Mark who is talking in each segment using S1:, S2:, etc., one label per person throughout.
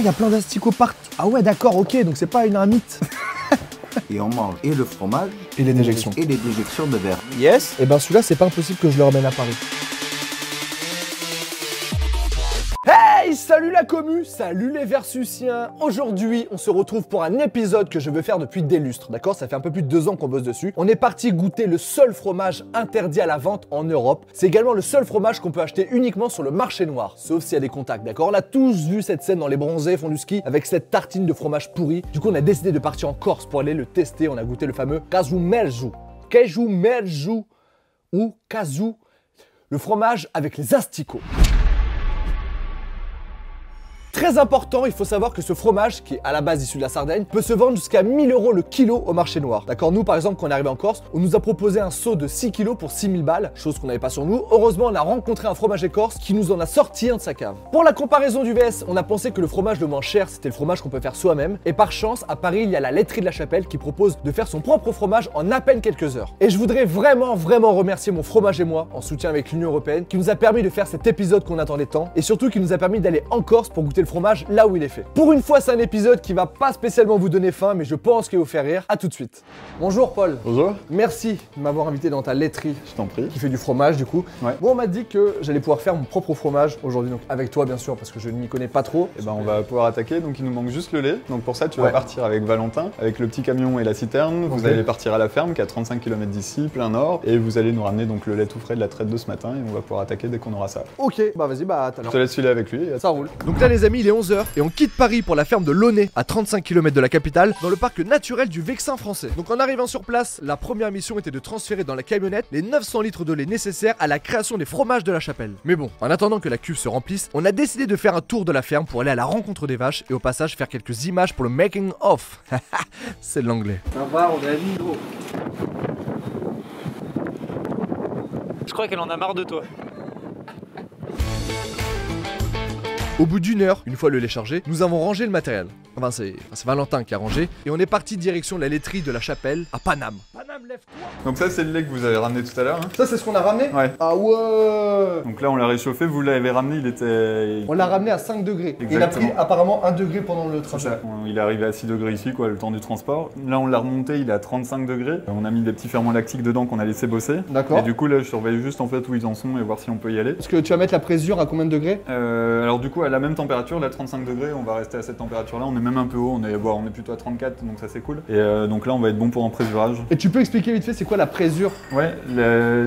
S1: il y a plein d'asticots partout. Ah ouais, d'accord, ok, donc c'est pas une mythe.
S2: Et on mange et le fromage
S1: Et les déjections.
S2: et les déjections de verre.
S1: Yes. Et ben celui-là, c'est pas impossible que je le ramène à Paris. Hey, salut la commu, salut les Versusiens. Aujourd'hui, on se retrouve pour un épisode que je veux faire depuis des lustres, d'accord? Ça fait un peu plus de 2 ans qu'on bosse dessus. On est parti goûter le seul fromage interdit à la vente en Europe. C'est également le seul fromage qu'on peut acheter uniquement sur le marché noir, sauf s'il y a des contacts, d'accord? On a tous vu cette scène dans les bronzés font du ski avec cette tartine de fromage pourri. Du coup, on a décidé de partir en Corse pour aller le tester. On a goûté le fameux Casumerzu. Casumerzu ou Casu, le fromage avec les asticots. Très important, il faut savoir que ce fromage, qui est à la base issu de la Sardaigne, peut se vendre jusqu'à 1000 € le kilo au marché noir. D'accord, nous par exemple, quand on est arrivé en Corse, on nous a proposé un seau de 6 kilos pour 6000 balles, chose qu'on n'avait pas sur nous. Heureusement, on a rencontré un fromager corse qui nous en a sorti un de sa cave. Pour la comparaison du VS, on a pensé que le fromage le moins cher, c'était le fromage qu'on peut faire soi-même. Et par chance, à Paris, il y a la laiterie de la Chapelle qui propose de faire son propre fromage en à peine quelques heures. Et je voudrais vraiment remercier mon fromage et moi, en soutien avec l'Union Européenne, qui nous a permis de faire cet épisode qu'on attendait tant, et surtout qui nous a permis d'aller en Corse pour goûter le fromage là où il est fait. Pour une fois, c'est un épisode qui va pas spécialement vous donner faim, mais je pense qu'il va vous faire rire. À tout de suite. Bonjour Paul.
S3: Bonjour.
S1: Merci de m'avoir invité dans ta laiterie.
S3: Je t'en prie.
S1: Qui fait du fromage du coup.
S3: Ouais.
S1: Bon, on m'a dit que j'allais pouvoir faire mon propre fromage aujourd'hui, donc avec toi bien sûr, parce que je ne m'y connais pas trop.
S3: Et ben on va pouvoir attaquer, donc il nous manque juste le lait. Donc pour ça tu vas partir avec Valentin, avec le petit camion et la citerne. Vous allez partir à la ferme qui est à 35 km d'ici, plein nord. Et vous allez nous ramener donc le lait tout frais de la traite de ce matin et on va pouvoir attaquer dès qu'on aura ça.
S1: Ok, bah vas-y, bah à tout à
S3: Je
S1: l'heure.
S3: te laisse filer avec lui.
S1: Ça roule. Donc là les amis, il est 11 h et on quitte Paris pour la ferme de Launay à 35 km de la capitale, dans le parc naturel du Vexin français. Donc en arrivant sur place, la première mission était de transférer dans la camionnette les 900 litres de lait nécessaires à la création des fromages de la Chapelle. Mais bon, en attendant que la cuve se remplisse, on a décidé de faire un tour de la ferme pour aller à la rencontre des vaches et au passage faire quelques images pour le making of. C'est de l'anglais.
S4: Ça va, on a mis gros. Je crois qu'elle en a marre de toi.
S1: Au bout d'une heure, une fois le lait chargé, nous avons rangé le matériel. Enfin, c'est Valentin qui a rangé. Et on est parti direction la laiterie de la Chapelle à Paname. Paname, lève-toi!
S3: Donc ça c'est le lait que vous avez ramené tout à l'heure. Hein.
S1: Ça, c'est ce qu'on a ramené?
S3: Ouais.
S1: Ah ouais!
S3: Donc là on l'a réchauffé, vous l'avez ramené, il était...
S1: On l'a ramené à 5 degrés. Et il a
S3: Exactement.
S1: pris apparemment 1 degré pendant le
S3: C'est
S1: trajet.
S3: ça. Il est arrivé à 6 degrés ici, quoi, le temps du transport. Là, on l'a remonté, il est à 35 degrés. On a mis des petits ferments lactiques dedans qu'on a laissé bosser.
S1: D'accord.
S3: Et du coup, là, je surveille juste en fait où ils en sont et voir si on peut y aller.
S1: Est-ce que tu vas mettre la présure à combien de degrés?
S3: Alors du coup, à la même température, là, 35 degrés, on va rester à cette température-là. On est même un peu haut, on est plutôt à 34, donc ça c'est cool. Et donc là, on va être bon pour un présurage.
S1: Et tu peux expliquer vite fait, c'est quoi la présure?
S3: Ouais,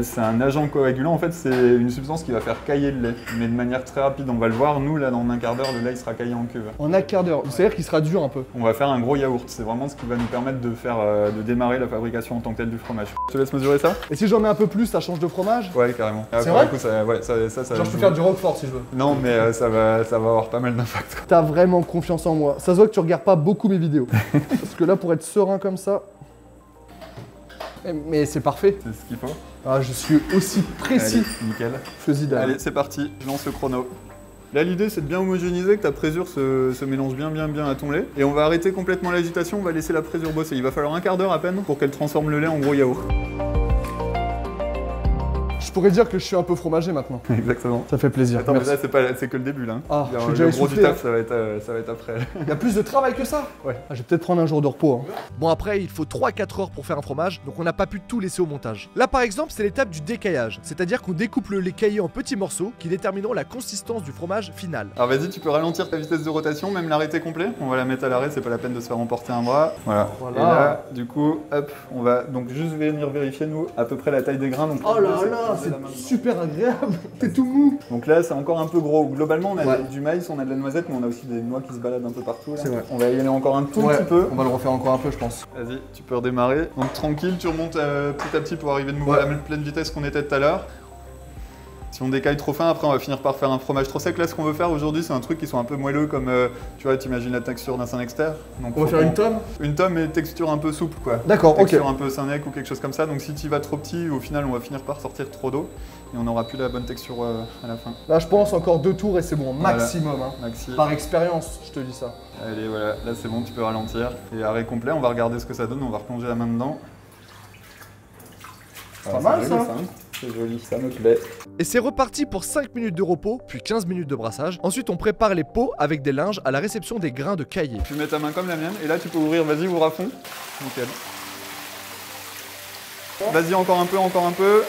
S3: c'est un agent coagulant. En fait, c'est une substance qui va faire cailler le lait, mais de manière très rapide. On va le voir, nous, là, dans un quart d'heure, le lait, il sera caillé en cuve.
S1: En un quart d'heure. C'est-à-dire qu'il sera dur un peu.
S3: On va faire un gros yaourt, c'est vraiment ce qui va nous permettre de faire, de démarrer la fabrication en tant que telle du fromage. Je te laisse mesurer ça?
S1: Et si j'en mets un peu plus, ça change de fromage?
S3: Ouais, carrément.
S1: C'est vrai?
S3: Du coup, ça
S1: Genre je peux faire du roquefort si je veux.
S3: Non, mais ça va avoir pas mal d'impact.
S1: T'as vraiment confiance en moi. Ça se voit que tu regardes pas beaucoup mes vidéos. Parce que là, pour être serein comme ça... Mais c'est parfait.
S3: C'est ce qu'il faut.
S1: Ah, je suis aussi précis.
S3: Allez, nickel.
S1: Fais-y d'aller.
S3: Allez, c'est parti, je lance le chrono. Là, l'idée, c'est de bien homogénéiser, que ta présure se mélange bien à ton lait. Et on va arrêter complètement l'agitation, on va laisser la présure bosser. Il va falloir un quart d'heure à peine pour qu'elle transforme le lait en gros yaourt.
S1: Je pourrais dire que je suis un peu fromager maintenant.
S3: Exactement.
S1: Ça fait plaisir.
S3: Attends, mais
S1: merci.
S3: là, c'est que le début, là.
S1: Ah, je suis
S3: Le
S1: déjà
S3: gros du
S1: essoufflé,
S3: taf, ça va être après.
S1: Il y a plus de travail que ça?
S3: Ouais.
S1: Ah, je vais peut-être prendre un jour de repos. Hein. Bon, après, il faut 3-4 heures pour faire un fromage, donc on n'a pas pu tout laisser au montage. Là, par exemple, c'est l'étape du décaillage, c'est-à-dire qu'on découpe le lait caillé en petits morceaux qui détermineront la consistance du fromage final.
S3: Alors vas-y, tu peux ralentir ta vitesse de rotation, même l'arrêter complet. On va la mettre à l'arrêt, c'est pas la peine de se faire emporter un bras. Voilà. Et là, du coup, hop, on va donc juste venir vérifier, nous, à peu près la taille des grains. Donc,
S1: Oh là là, c'est super agréable. T'es tout mou.
S3: Donc là, c'est encore un peu gros. Globalement, on a du maïs, on a de la noisette, mais on a aussi des noix qui se baladent un peu partout.
S1: C'est vrai.
S3: On va y aller encore un tout petit peu.
S1: On va le refaire encore un peu, je pense.
S3: Vas-y, tu peux redémarrer. Donc tranquille, tu remontes petit à petit pour arriver de nouveau à la même pleine vitesse qu'on était tout à l'heure. Si on décaille trop fin, après on va finir par faire un fromage trop sec. Là, ce qu'on veut faire aujourd'hui, c'est un truc qui soit un peu moelleux, comme tu vois, t'imagines la texture d'un Saint-Nectaire. Donc
S1: On va faire une tome?
S3: Une tome et texture un peu souple, quoi.
S1: D'accord, ok.
S3: Texture un peu Saint-Nec ou quelque chose comme ça. Donc si tu vas trop petit, au final, on va finir par sortir trop d'eau et on n'aura plus la bonne texture à la fin.
S1: Là, je pense encore 2 tours et c'est bon, maximum.
S3: Voilà.
S1: Hein.
S3: Maxi.
S1: Par expérience, je te dis ça.
S3: Allez, voilà, là c'est bon, tu peux ralentir. Et arrêt complet, on va regarder ce que ça donne, on va replonger la main dedans.
S1: C'est pas mal ça.
S3: C'est joli, ça me plaît.
S1: Et c'est reparti pour 5 minutes de repos, puis 15 minutes de brassage. Ensuite, on prépare les pots avec des linges à la réception des grains de cahier.
S3: Tu mets ta main comme la mienne, et là tu peux ouvrir, vas-y, ouvre à fond. Nickel. Vas-y, encore un peu, encore un peu.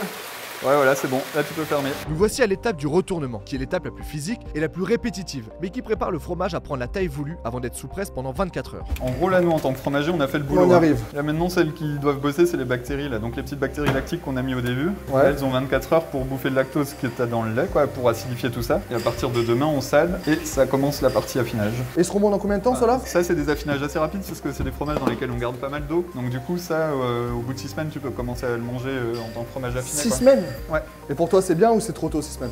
S3: Ouais, voilà, c'est bon, là tu peux fermer.
S1: Nous voici à l'étape du retournement, qui est l'étape la plus physique et la plus répétitive, mais qui prépare le fromage à prendre la taille voulue avant d'être sous presse pendant 24 heures.
S3: En gros, là, nous, en tant que fromager, on a fait le boulot.
S1: On y arrive.
S3: Là, maintenant, celles qui doivent bosser, c'est les bactéries, là. Donc, les petites bactéries lactiques qu'on a mis au début.
S1: Ouais.
S3: Là, elles ont 24 heures pour bouffer le lactose que tu as dans le lait, quoi, pour acidifier tout ça. Et à partir de demain, on sale et ça commence la partie affinage.
S1: Et ils seront bons dans combien de temps, ceux-là?
S3: Ça, c'est des affinages assez rapides parce que c'est des fromages dans lesquels on garde pas mal d'eau. Donc, du coup, ça, au bout de 6 semaines, tu peux commencer à le manger en tant que fromage affiné.
S1: 6
S3: quoi.
S1: semaines?
S3: Ouais.
S1: Et pour toi, c'est bien ou c'est trop tôt, 6 semaines?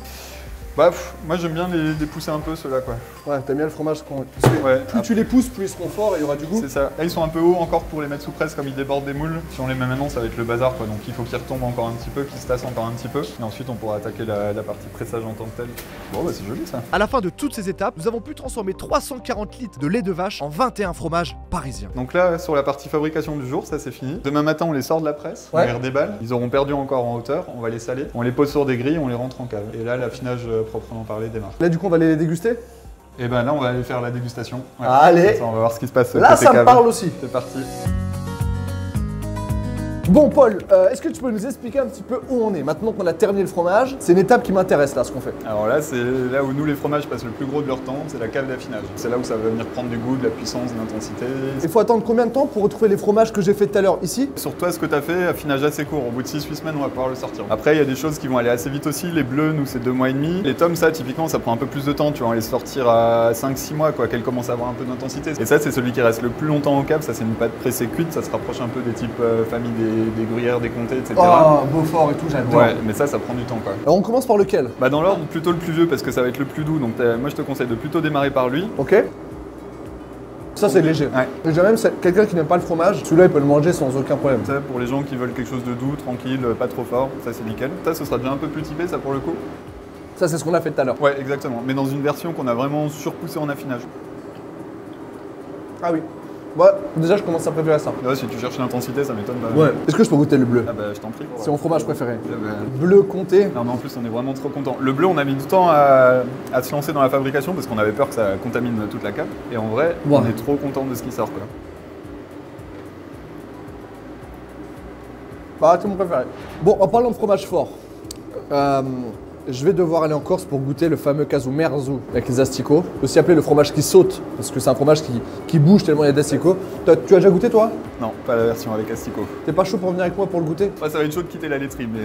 S3: Bah, moi, j'aime bien les pousser un peu, ceux-là, quoi.
S1: Ouais, t'aimes bien le fromage quand... Parce que
S3: Ouais.
S1: plus tu les pousses, plus ils seront forts et il y aura du goût.
S3: C'est ça. Là, ils sont un peu hauts encore pour les mettre sous presse comme ils débordent des moules. Si on les met maintenant, ça va être le bazar, quoi. Donc, il faut qu'ils retombent encore un petit peu, qu'ils se tassent encore un petit peu. Et ensuite, on pourra attaquer la partie pressage en tant que telle. Bon, bah, c'est joli, ça.
S1: À la fin de toutes ces étapes, nous avons pu transformer 340 litres de lait de vache en 21 fromages parisiens.
S3: Donc là, sur la partie fabrication du jour, ça c'est fini. Demain matin, on les sort de la presse, on
S1: Ouais.
S3: les redéballe. Ils auront perdu encore en hauteur, on va les saler. On les pose sur des grilles, on les rentre en cave. Et là, l'affinage proprement parlé démarre.
S1: Là, du coup, on va les déguster?
S3: Et ben là, on va aller faire la dégustation. Ouais.
S1: Allez.
S3: Ça, on va voir ce qui se passe.
S1: Là,
S3: côté
S1: ça me
S3: cave.
S1: parle aussi.
S3: C'est parti.
S1: Bon, Paul, est-ce que tu peux nous expliquer un petit peu où on est? Maintenant qu'on a terminé le fromage, c'est une étape qui m'intéresse là, ce qu'on fait.
S3: Alors là, c'est là où nous, les fromages, passent le plus gros de leur temps, c'est la cave d'affinage. C'est là où ça va venir prendre du goût, de la puissance, de l'intensité.
S1: Il faut attendre combien de temps pour retrouver les fromages que j'ai fait tout à l'heure ici?
S3: Sur toi, ce que tu as fait, affinage assez court. Au bout de 6-8 semaines, on va pouvoir le sortir. Après, il y a des choses qui vont aller assez vite aussi. Les bleus, nous, c'est 2 mois et demi. Les tomes, ça, typiquement, ça prend un peu plus de temps. Tu vas les sortir à 5-6 mois, quoi, qu'elles commencent à avoir un peu d'intensité. Et ça, c'est celui qui reste le plus longtemps en cave. Ça, c'est une pâte pressée cuite. Ça se rapproche un peu des types famille des gruyères, des comtés, etc.
S1: Oh, Beaufort et tout, j'adore.
S3: Ouais, mais ça prend du temps, quoi.
S1: Alors on commence par lequel?
S3: Bah, dans l'ordre, plutôt le plus vieux, parce que ça va être le plus doux. Donc, moi, je te conseille de plutôt démarrer par lui.
S1: Ok. Ça c'est léger.
S3: Ouais.
S1: Déjà même quelqu'un qui n'aime pas le fromage, celui-là il peut le manger sans aucun problème.
S3: Ça, pour les gens qui veulent quelque chose de doux, tranquille, pas trop fort, ça, c'est nickel. Ça, ce sera déjà un peu plus typé, ça, pour le coup.
S1: Ça c'est ce qu'on a fait tout à l'heure.
S3: Ouais, exactement. Mais dans une version qu'on a vraiment surpoussée en affinage.
S1: Ah oui. Ouais, déjà je commence à préférer ça.
S3: Là, si tu cherches l'intensité, ça m'étonne pas.
S1: Ouais. Est-ce que je peux goûter le bleu?
S3: Ah bah, je t'en prie.
S1: C'est mon fromage préféré.
S3: Ah bah,
S1: Bleu comté.
S3: non, mais en plus, on est vraiment trop content. Le bleu, on a mis du temps à se lancer dans la fabrication parce qu'on avait peur que ça contamine toute la cave. Et en vrai,
S1: Ouais.
S3: on est trop content de ce qui sort, quoi.
S1: Bah c'est mon préféré. Bon, en parlant de fromage fort, je vais devoir aller en Corse pour goûter le fameux casu merzu avec les asticots, aussi appelé le fromage qui saute, parce que c'est un fromage qui bouge tellement il y a d'asticots. Tu as déjà goûté toi?
S3: Non, pas la version avec asticot.
S1: T'es pas chaud pour venir avec moi pour le goûter?
S3: Enfin, ça va être chaud de quitter la laiterie, mais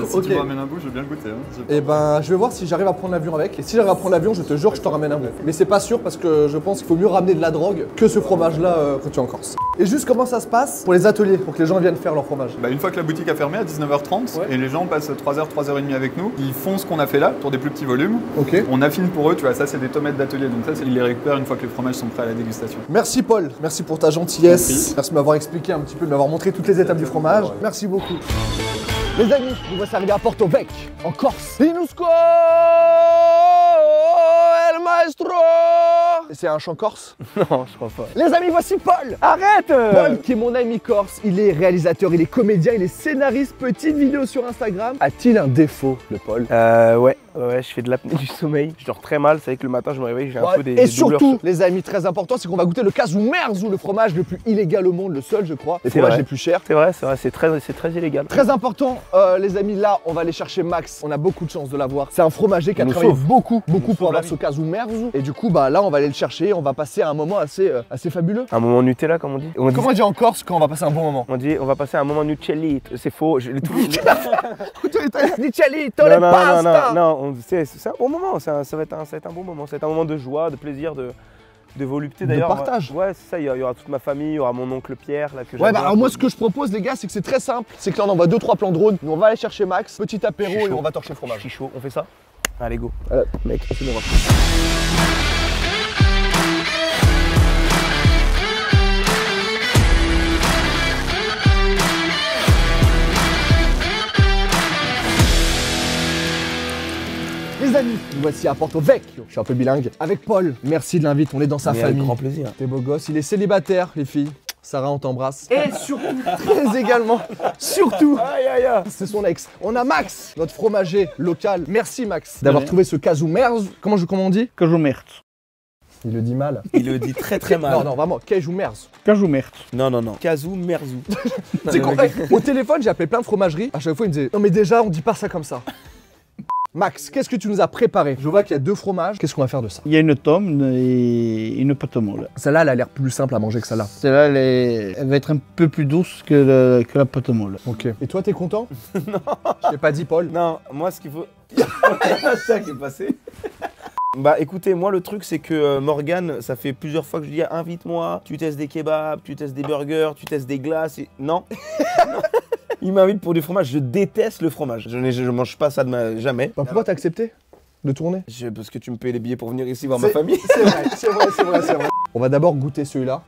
S3: si
S1: Ok.
S3: tu me ramènes un bout, je veux bien le goûter. Hein.
S1: Et ben je vais voir si j'arrive à prendre l'avion avec. Et si j'arrive à prendre l'avion, je te jure que je t'en ramène un bout. Mais c'est pas sûr parce que je pense qu'il faut mieux ramener de la drogue que ce fromage là quand tu es en Corse. Et juste comment ça se passe pour les ateliers, pour que les gens viennent faire leur fromage?
S3: Bah, une fois que la boutique a fermé à 19h30
S1: Ouais.
S3: et les gens passent 3h, 3h30 avec nous, ils font ce qu'on a fait là pour des plus petits volumes.
S1: Ok.
S3: On affine pour eux, tu vois, ça c'est des tomates d'atelier, donc ça ils les récupèrent une fois que les fromages sont prêts à la dégustation.
S1: Merci Paul, merci pour ta gentillesse.
S3: Merci.
S1: Merci de m'avoir expliqué un petit peu, de m'avoir montré toutes les étapes du fromage.
S3: Ouais.
S1: Merci beaucoup. Les amis, nous voici arrivés à Porto Vecchio, en Corse. Inusco el maestro. C'est un chant corse?
S4: Non, je crois pas.
S1: Les amis, voici Paul.
S4: Arrête
S1: Paul, qui est mon ami corse, il est réalisateur, il est comédien, il est scénariste, petite vidéo sur Instagram. A-t-il un défaut, le Paul?
S4: Ouais, je fais de l'apnée du sommeil. Je dors très mal, c'est vrai que le matin je me réveille, j'ai un peu des
S1: Et
S4: douleurs.
S1: surtout, les amis, très important, c'est qu'on va goûter le casu merzu, le fromage le plus illégal au monde, le seul, je crois. Les
S4: C'est
S1: fromages
S4: vrai.
S1: les plus chers.
S4: C'est vrai, c'est très illégal.
S1: Très important, les amis, là, on va aller chercher Max. On a beaucoup de chance de l'avoir. C'est un fromager qui a
S4: Il nous
S1: travaillé
S4: sauve.
S1: beaucoup
S4: Il nous
S1: pour
S4: sauve
S1: avoir
S4: la
S1: ce casu merzu. Et du coup, bah là, on va aller le chercher. On va passer un moment assez fabuleux.
S4: Un moment Nutella, comme on dit.
S1: Comment on dit en Corse quand on va passer un bon moment?
S4: On dit, on va passer un moment Nucelli. C'est faux.
S1: Nicciolito, les pasta.
S4: Non, c'est un bon moment. Ça va être un bon moment. Ça va être un moment de joie, de plaisir, de volupté
S1: De
S4: d'ailleurs.
S1: partage.
S4: Ouais, c'est ça. Il y aura toute ma famille, il y aura mon oncle Pierre là que
S1: Ouais,
S4: j'adore.
S1: bah alors moi, ce que je propose, les gars, c'est que c'est très simple. C'est que là, on envoie 2-3 plans drone. Nous, on va aller chercher Max, petit apéro
S4: Je suis
S1: et
S4: chaud.
S1: on va torcher le
S4: Je
S1: fromage.
S4: suis chaud. On fait ça? Allez, go.
S1: Mec, c'est bon. Les amis, nous voici à Porto Vecchio. Je suis un peu bilingue. Avec Paul. Merci de l'invite, on est dans sa
S4: Mais avec
S1: famille.
S4: grand plaisir.
S1: T'es beau gosse, il est célibataire, les filles. Sarah, on t'embrasse. Et surtout, très également, surtout,
S4: Aïe aïe aïe.
S1: c'est son ex. On a Max, notre fromager local. Merci Max d'avoir trouvé ce casou merz. Comment on dit?
S5: Cajou merde.
S1: Il le dit mal.
S4: Il le dit très mal.
S1: Non, non, vraiment, casou merz.
S5: Cajou merde.
S4: Non. Kazou, Merzou.
S1: Tu sais au téléphone, j'ai appelé plein de fromageries. À chaque fois, ils me disaient non, mais déjà, on dit pas ça comme ça. Max, qu'est-ce que tu nous as préparé? Je vois qu'il y a 2 fromages. Qu'est-ce qu'on va faire de ça?
S5: Il y a une tome et une pâte molle.
S1: Celle-là, elle a l'air plus simple à manger que celle-là.
S5: Celle-là, elle va être un peu plus douce que la pâte molle.
S1: Ok. Et toi, t'es content? Non. Je t'ai pas dit, Paul.
S4: Non, moi ce qu'il faut. Ça qui est passé. Bah écoutez, moi le truc c'est que Morgane, ça fait plusieurs fois que je dis invite-moi, tu testes des kebabs, tu testes des burgers, tu testes des glaces et... Non. Il m'invite pour du fromage, je déteste le fromage. Je mange pas ça jamais.
S1: Bah, pourquoi t'as accepté de tourner?
S4: Parce que tu me payes les billets pour venir ici voir ma famille.
S1: C'est vrai. On va d'abord goûter celui-là.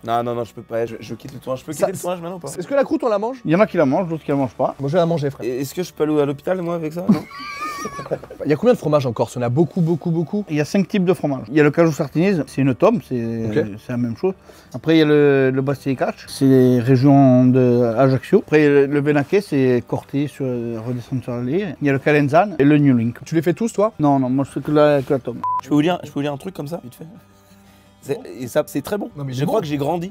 S4: Non, je peux pas, je quitte le tournage. Je peux quitter le tournage maintenant ou pas?
S1: Est-ce que la croûte, on la mange?
S5: Il y en a qui la mangent, d'autres qui la mangent pas.
S1: Moi, je vais la manger, frère.
S4: Est-ce que je peux aller à l'hôpital moi avec ça? Non.
S1: Il y a combien de fromages en Corse? On a beaucoup.
S5: Il y a 5 types de fromage. Il y a le cajou sartinise, c'est une tome, c'est la même chose. Après, il y a le Bastille-Cache, c'est les régions d'Ajaccio. Après, le Benaké, c'est Corté, sur redescendre sur l'île. Il y a le Calenzane et le New Link.
S1: Tu les fais tous, toi?
S5: Non, moi je fais que la tome.
S4: Je peux vous dire un truc comme ça, vite fait. Et ça, c'est très bon.
S1: Non, mais
S4: je crois que j'ai grandi.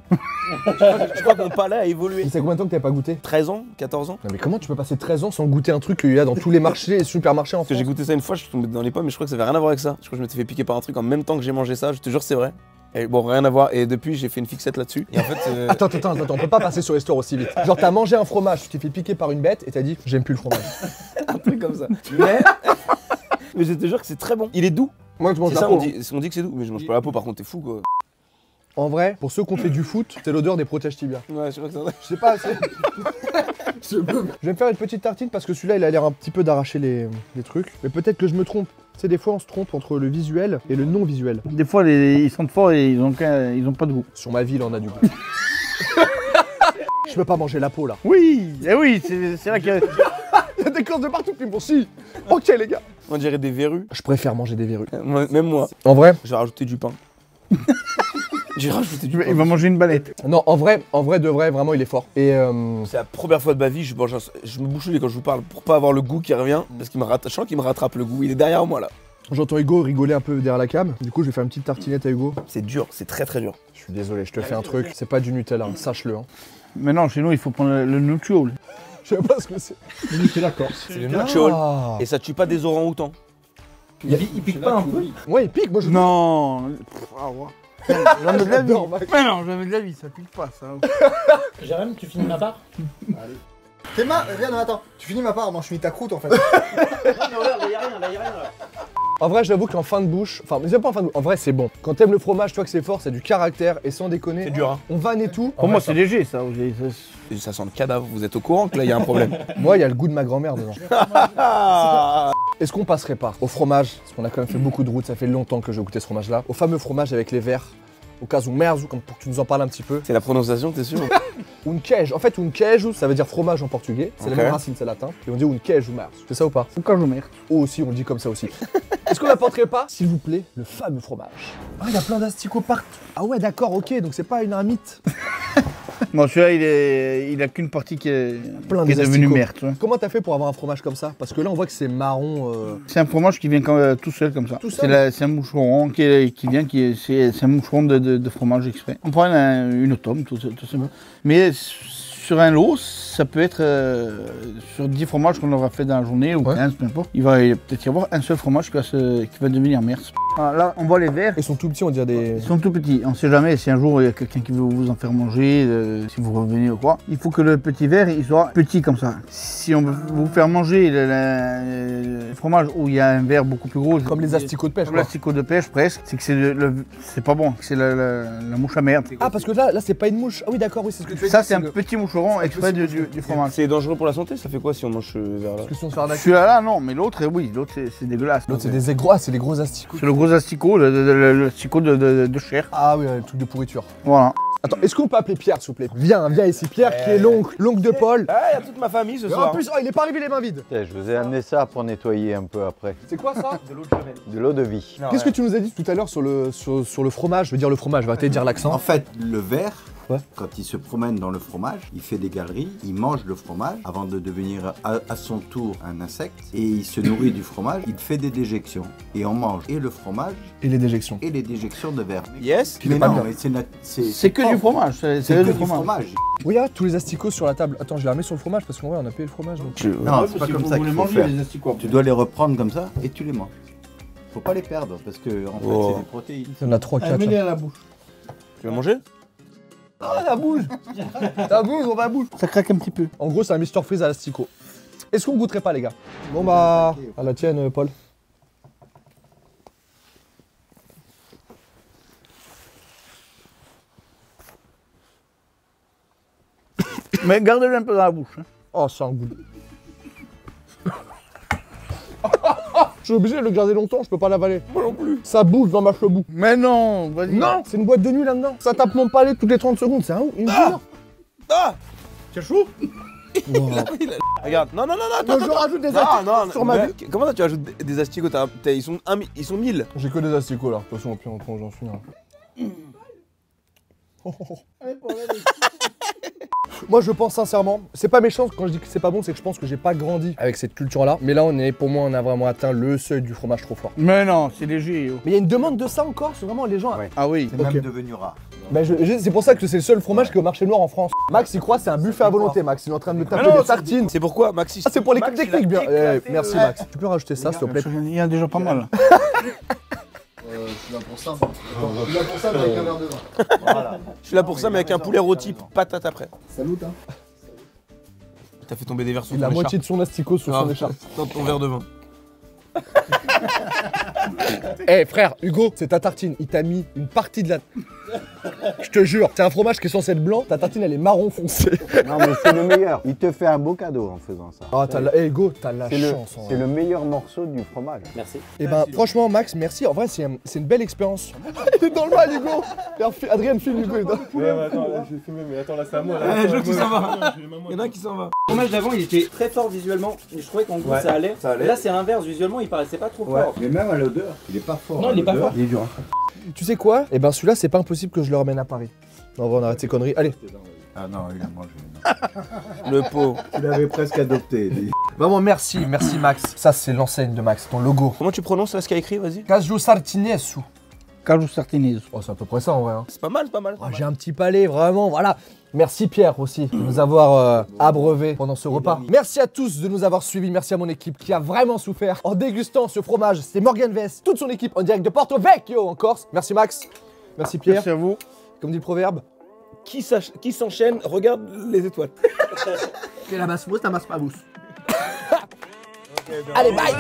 S4: je crois que mon palais a évolué.
S1: Ça fait combien de temps que t'avais pas goûté?
S4: 13 ans, 14 ans.
S1: Non, mais comment tu peux passer 13 ans sans goûter un truc qu'il y a dans tous les marchés et supermarchés en
S4: Parce que
S1: France?
S4: j'ai goûté ça une fois, je suis tombé dans les pommes, mais je crois que ça avait rien à voir avec ça. Je crois que je m'étais fait piquer par un truc en même temps que j'ai mangé ça, je te jure, c'est vrai. Et bon, rien à voir. Et depuis, j'ai fait une fixette là-dessus. Et en fait.
S1: Attends, on peut pas passer sur l'histoire aussi vite. Genre, t'as mangé un fromage, tu t'es fait piquer par une bête et t'as dit j'aime plus le fromage.
S4: Un truc comme ça. Mais je te jure que c'est très bon. Il est doux.
S1: Moi, je mange
S4: C'est
S1: la
S4: ça,
S1: peau.
S4: on dit que c'est doux, mais je mange pas la peau, par contre, t'es fou quoi.
S1: En vrai, pour ceux qui ont fait du foot, c'est l'odeur des protèges tibia.
S4: Ouais, je sais pas que c'est vrai.
S1: Je sais pas, je vais me faire une petite tartine parce que celui-là, il a l'air un petit peu d'arracher les trucs. Mais peut-être que je me trompe. Tu sais, des fois, on se trompe entre le visuel et le non-visuel.
S5: Des fois, ils sentent fort et ils ont pas de goût.
S1: Sur ma vie, il en a du goût. Je peux pas manger la peau, là.
S5: Oui, c'est là qu'il y a...
S1: Il y a des corses de partout qui me poursuivent. Ok, les gars.
S4: On dirait des verrues.
S1: Je préfère manger des verrues.
S4: Même moi.
S1: En vrai?
S4: J'ai rajouté du pain. J'ai rajouté du pain.
S5: Il va manger une balette.
S1: Non, en vrai, de vrai, vraiment, il est fort. Et
S4: C'est la première fois de ma vie, je me bouche le nez quand je vous parle pour pas avoir le goût qui revient. Parce qu'il me rattrape, je sens qu'il me rattrape le goût. Il est derrière moi là.
S1: j'entends Hugo rigoler un peu derrière la cam. Du coup, je vais faire une petite tartinette à Hugo.
S4: C'est dur, c'est très très dur.
S1: Je suis désolé, je te fais un truc. C'est pas du Nutella, hein, sache-le. Hein.
S5: Mais non, chez nous, il faut prendre le Nutriol.
S1: Je sais pas ce que c'est.
S5: Le Nutella Corse.
S4: C'est le Nutriol.
S1: Ah.
S4: Et ça tue pas des orang-outans.
S5: Il pique pas un peu?
S1: Ouais, il pique, moi je.
S5: Non. Jamais de la vie.
S1: J'adore, Max.
S5: Mais non, jamais de la vie, ça pique pas ça.
S6: Jérém, tu finis ma part?
S7: Théma, viens, non, attends, tu finis ma part, moi je finis ta croûte en fait.
S6: Non, regarde, là, y'a rien là.
S1: En vrai, j'avoue qu'en fin de bouche, enfin, mais c'est pas en fin de bouche, en vrai, c'est bon. Quand t'aimes le fromage, tu vois que c'est fort, c'est du caractère, et sans déconner.
S4: C'est dur, hein.
S1: On vanne et tout.
S5: Pour moi, c'est léger ça.
S4: Ça sent le cadavre, vous êtes au courant que là il y a un problème.
S1: Moi, il y a le goût de ma grand-mère dedans. Est-ce qu'on passerait pas au fromage? Parce qu'on a quand même fait beaucoup de routes, ça fait longtemps que j'ai goûté ce fromage-là. Au fameux fromage avec les verres. Au cas où merzu, comme pour que tu nous en parles un petit peu.
S4: C'est la prononciation, t'es sûr?
S1: Un queijo. En fait, un queijo, ça veut dire fromage en portugais. C'est
S4: Ok.
S1: la même racine, c'est latin. Et on dit un queijo merzu. C'est ça ou pas?
S5: Ou cajou merde.
S1: Oh, aussi, on le dit comme ça aussi. Est-ce qu'on n'apporterait pas, s'il vous plaît, le fameux fromage? Ah, il y a plein d'asticots partout. Ah ouais, d'accord, ok, donc c'est pas un mythe.
S5: Bon, celui-là, il a qu'une partie qui est
S1: Plein
S5: devenue
S1: d'asticots.
S5: merde. Tu vois.
S1: Comment t'as fait pour avoir un fromage comme ça? Parce que là, on voit que c'est marron.
S5: C'est un fromage qui vient tout seul comme ça.
S1: Tout seul
S5: C'est un moucheron qui vient, c'est un moucheron de fromage exprès. On prend une tome, tout simplement. Mais sur un lot, ça peut être sur 10 fromages qu'on aura fait dans la journée ou 15, peu importe. Il va peut-être y avoir un seul fromage qui va devenir merde. Ah, là, on voit les verres.
S1: Ils sont tout petits, on dirait des.
S5: Ils sont tout petits. On ne sait jamais si un jour il y a quelqu'un qui veut vous en faire manger, si vous revenez ou quoi. Il faut que le petit verre il soit petit comme ça. Si on veut vous faire manger le fromage où il y a un verre beaucoup plus gros,
S1: Comme les asticots de pêche.
S5: comme
S1: quoi.
S5: l'asticot de pêche presque, c'est que c'est pas bon, que c'est la mouche à merde.
S1: Ah, parce que là c'est pas une mouche. Ah oui, d'accord, oui, c'est ce que tu veux
S5: Ça
S1: dire,
S5: c'est un
S1: que-
S5: petit moucheron exprès du fromage.
S4: C'est dangereux pour la santé, ça fait quoi si on mange ce verre-là?
S1: Question de faire arnaquer.
S5: Celui-là non, mais l'autre oui, l'autre c'est dégueulasse.
S1: L'autre, c'est des gros. Ah, c'est les gros asticots.
S5: C'est le gros asticot, l'asticot de chair.
S1: Ah oui, le truc de pourriture.
S5: Voilà.
S1: Attends, est-ce qu'on peut appeler Pierre, s'il vous plaît? Viens ici, Pierre, qui est l'oncle de Paul.
S4: Ah, il y a toute ma famille ce
S1: Et
S4: soir.
S1: en plus, oh, il est pas arrivé les mains vides.
S2: Je vous ai amené ça pour nettoyer un peu après.
S1: C'est quoi ça?
S2: De l'eau de vie.
S1: Qu'est-ce que tu nous as dit tout à l'heure sur le fromage? Je veux dire le fromage, je vais arrêter de dire l'accent.
S2: En fait, le verre,
S8: Quand il se promène dans le fromage, il fait des galeries, il mange le fromage avant de devenir à son tour un insecte et il se nourrit du fromage, il fait des déjections et on mange et le fromage
S1: Et les déjections.
S8: et les déjections de verre.
S4: Yes.
S8: Mais non, mais
S5: C'est que du fromage.
S8: C'est que du fromage.
S1: Regarde tous les asticots sur la table. Attends, je les remets sur le fromage parce qu'en vrai, on a payé le fromage. Donc...
S8: Non, c'est pas comme ça qu'il faut faire.
S5: les asticots.
S8: Tu dois les reprendre comme ça et tu les manges. Faut pas les perdre parce que en fait
S4: Oh.
S8: c'est des protéines.
S1: Il y en a 3-4.
S5: Mets-les à la bouche.
S4: Tu veux manger?
S1: Ah, la boule. La boule, on va à boule.
S5: Ça craque un petit peu.
S1: En gros, c'est un Mister Freeze à l'asticot. Est-ce qu'on goûterait pas, les gars? Bon, bah, à la tienne, Paul.
S5: Mais gardez-le un peu dans la bouche. Hein.
S1: Oh, c'est un goût. Je suis obligé de le garder longtemps, je peux pas l'avaler. Moi non plus. Ça bouge dans ma chebou.
S5: Mais non, vas-y.
S1: Non, c'est une boîte de nuit là-dedans. Ça tape mon palais toutes les 30 secondes, c'est une douleur.
S4: Ah!
S5: C'est chaud.
S4: Regarde, non, non, non, non,
S1: Moi, je rajoute des asticots sur ma
S4: mais
S1: vie.
S4: comment ça tu rajoutes des asticots? Ils sont 1000.
S1: J'ai que des asticots là, de toute façon, au pire, on j'en suis là. Moi je pense sincèrement, c'est pas méchant quand je dis que c'est pas bon, c'est que je pense que j'ai pas grandi avec cette culture là. Mais là pour moi on a vraiment atteint le seuil du fromage trop fort.
S5: Mais non, c'est léger. Oh.
S1: Mais il y a une demande de ça encore, c'est vraiment les gens.
S8: Ouais.
S5: Ah oui.
S8: C'est
S1: Ok.
S8: même devenu rare.
S1: Bah, c'est pour ça que c'est le seul fromage qui est au marché noir en France. Max il croit c'est un buffet à volonté, Max, il est en train de me taper
S4: non,
S1: des tartines.
S4: C'est pourquoi Maxi?
S1: Ah c'est pour l'équipe
S4: Max, il a
S1: technique bien.
S4: éclaté
S1: Merci
S4: le-
S1: Max. Tu peux rajouter ça s'il te plaît.
S5: Il y en a déjà pas mal.
S7: Je suis là pour ça. Je suis là pour ça, mais avec un verre de vin.
S8: Voilà.
S4: Je suis là pour ça, mais avec un poulet rôti patate après.
S7: Salut, hein.
S4: T'as fait tomber des verres sur
S1: Il a
S4: ton
S1: la moitié de son asticot sur son écharpe.
S4: Dans ton verre de vin.
S1: Eh frère, Hugo, c'est ta tartine. Il t'a mis une partie de la. Je te jure, c'est un fromage qui est censé être blanc. Ta tartine elle est marron foncé.
S2: Non, mais c'est le meilleur. Il te fait un beau cadeau en faisant ça.
S1: Ah t'as la. Eh Hugo, t'as la
S2: C'est
S1: chance.
S2: c'est le meilleur morceau du fromage.
S6: Merci.
S1: Et ben franchement Max, merci. En vrai c'est une belle expérience. Il est dans le mal Hugo. Adrien filme Hugo. Il est dans...
S9: Ouais, mais attends, là, je vais filmer, mais attends, là, c'est à moi.
S4: Je vois qui s'en va. Il y en a un qui s'en va.
S6: Le fromage d'avant, il était très fort visuellement. Je trouvais qu'en goût,
S9: Ouais,
S6: ça allait.
S9: ça allait.
S6: Là, c'est l'inverse. Visuellement, il paraissait pas trop fort.
S8: Mais même à l'odeur, il est pas fort.
S6: Non,
S8: à
S6: il est pas
S8: l'odeur.
S6: fort.
S8: Il est dur.
S1: Tu sais quoi? Eh ben celui-là c'est pas impossible que je le ramène à Paris. Non, on arrête ces conneries. Allez.
S8: Ah non, il a mangé.
S4: Le pot.
S8: Tu l'avais presque adopté.
S1: Vraiment merci Max. Ça c'est l'enseigne de Max, ton logo.
S4: Comment tu prononces là ce qu'il y a écrit? Vas-y.
S1: Casu Sartinesu.
S5: Cajou sartinise.
S1: Oh c'est à peu près ça en vrai. Hein.
S4: C'est pas mal, c'est pas mal.
S1: Oh, j'ai un petit palais, vraiment, voilà. Merci Pierre aussi de nous avoir abreuvé pendant ce repas. Merci à tous de nous avoir suivis, merci à mon équipe qui a vraiment souffert en dégustant ce fromage. C'était Morgan Vess, toute son équipe en direct de Porto Vecchio en Corse. Merci Max, merci Pierre.
S5: Merci à vous.
S1: Comme dit le proverbe.
S4: Qui s'enchaîne, regarde les étoiles.
S1: Que la masse mousse, la masse pas mousse. Allez, bye.